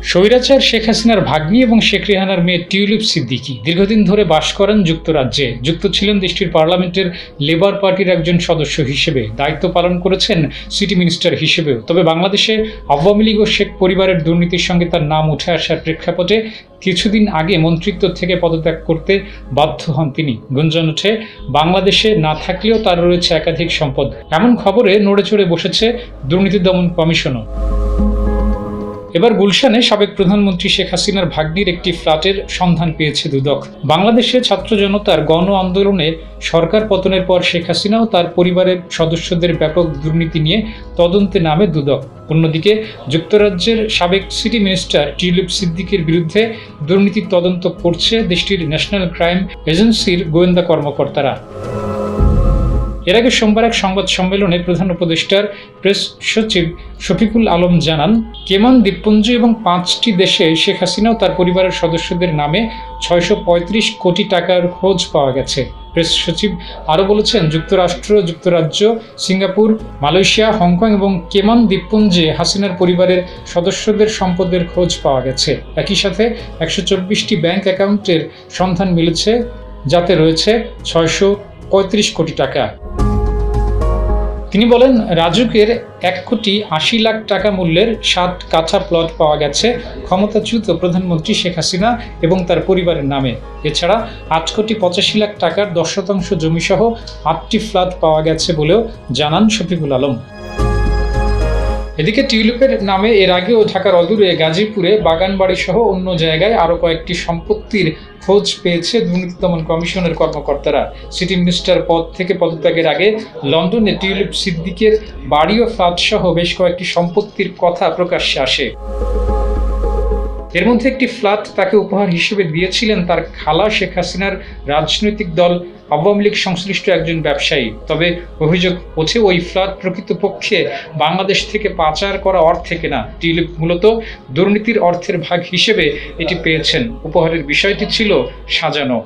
স্বৈরাচার শেখ হাসিনার ভাগ্নি এবং শেখ রেহানার মেয়ে টিউলিপ সিদ্দিকী দীর্ঘদিন ধরে বাস করেন যুক্তরাজ্যে। যুক্ত ছিলেন দেশটির পার্লামেন্টের লেবার পার্টির একজন সদস্য হিসেবে, দায়িত্ব পালন করেছেন সিটি মিনিস্টার হিসেবেও। তবে বাংলাদেশে আওয়ামী লীগ ও শেখ পরিবারের দুর্নীতির সঙ্গে তার নাম উঠে আসার প্রেক্ষাপটে কিছুদিন আগে মন্ত্রিত্ব থেকে পদত্যাগ করতে বাধ্য হন তিনি। গুঞ্জন ওঠে, বাংলাদেশে না থাকলেও তার রয়েছে একাধিক সম্পদ। এমন খবরে নড়ে চড়ে বসেছে দুর্নীতি দমন কমিশনও। এবার গুলশানে সাবেক প্রধানমন্ত্রী শেখ হাসিনার ভাগ্নির একটি ফ্ল্যাটের সন্ধান পেয়েছে দুদক। বাংলাদেশে ছাত্র জনতার গণ আন্দোলনে সরকার পতনের পর শেখ হাসিনা ও তার পরিবারের সদস্যদের ব্যাপক দুর্নীতি নিয়ে তদন্তে নামে দুদক। অন্যদিকে যুক্তরাজ্যের সাবেক সিটি মিনিস্টার টিউলিপ সিদ্দিকীর বিরুদ্ধে দুর্নীতির তদন্ত করছে দেশটির ন্যাশনাল ক্রাইম এজেন্সির গোয়েন্দা কর্মকর্তারা। এর আগে সোমবার এক সংবাদ সম্মেলনে প্রধান উপদেষ্টার প্রেস সচিব শফিকুল আলম জানান, কেমান দ্বীপপুঞ্জ এবং 5টি দেশে শেখ হাসিনা ও তার পরিবারের সদস্যদের নামে 635 কোটি টাকার খোঁজ পাওয়া গেছে। প্রেস সচিব আরও বলেছেন, যুক্তরাষ্ট্র, যুক্তরাজ্য, সিঙ্গাপুর, মালয়েশিয়া, হংকং এবং কেমান দ্বীপপুঞ্জে হাসিনার পরিবারের সদস্যদের সম্পদের খোঁজ পাওয়া গেছে। একই সাথে 124টি ব্যাংক অ্যাকাউন্টের সন্ধান মিলেছে, যাতে রয়েছে 635 কোটি টাকা। তিনি বলেন, রাজুকের 1,80,00,000 টাকা মূল্যের 7 কাঠা প্লট পাওয়া গেছে ক্ষমতাচ্যুত প্রধানমন্ত্রী শেখ হাসিনা এবং তার পরিবারের নামে। এছাড়া 8,85,00,000 টাকার 10% জমিসহ 8টি ফ্ল্যাট পাওয়া গেছে বলেও জানান শফিকুল আলম। এদিকে টিউলিপের নামে এর আগেও ঢাকার অদূরে গাজীপুরে বাগানবাড়ি সহ অন্য জায়গায় আরও কয়েকটি সম্পত্তির খোঁজ পেয়েছে দুর্নীতি দমন কমিশনের কর্মকর্তারা। সিটি মিনিস্টার পদ থেকে পদত্যাগের আগে লন্ডনে টিউলিপ সিদ্দিকের বাড়ি ও ফ্ল্যাট সহ বেশ কয়েকটি সম্পত্তির কথা প্রকাশ্যে আসে। এর মধ্যে একটি ফ্ল্যাট তাকে উপহার হিসেবে দিয়েছিলেন তার খালা শেখ হাসিনার রাজনৈতিক দল আওয়ামী লীগ সংশ্লিষ্ট একজন ব্যবসায়ী। তবে অভিযোগ ওঠে, ওই ফ্ল্যাট প্রকৃতপক্ষে বাংলাদেশ থেকে পাচার করা অর্থে কেনা। টিউলিপ মূলত দুর্নীতির অর্থের ভাগ হিসেবে এটি পেয়েছেন। উপহারের বিষয়টি ছিল সাজানো।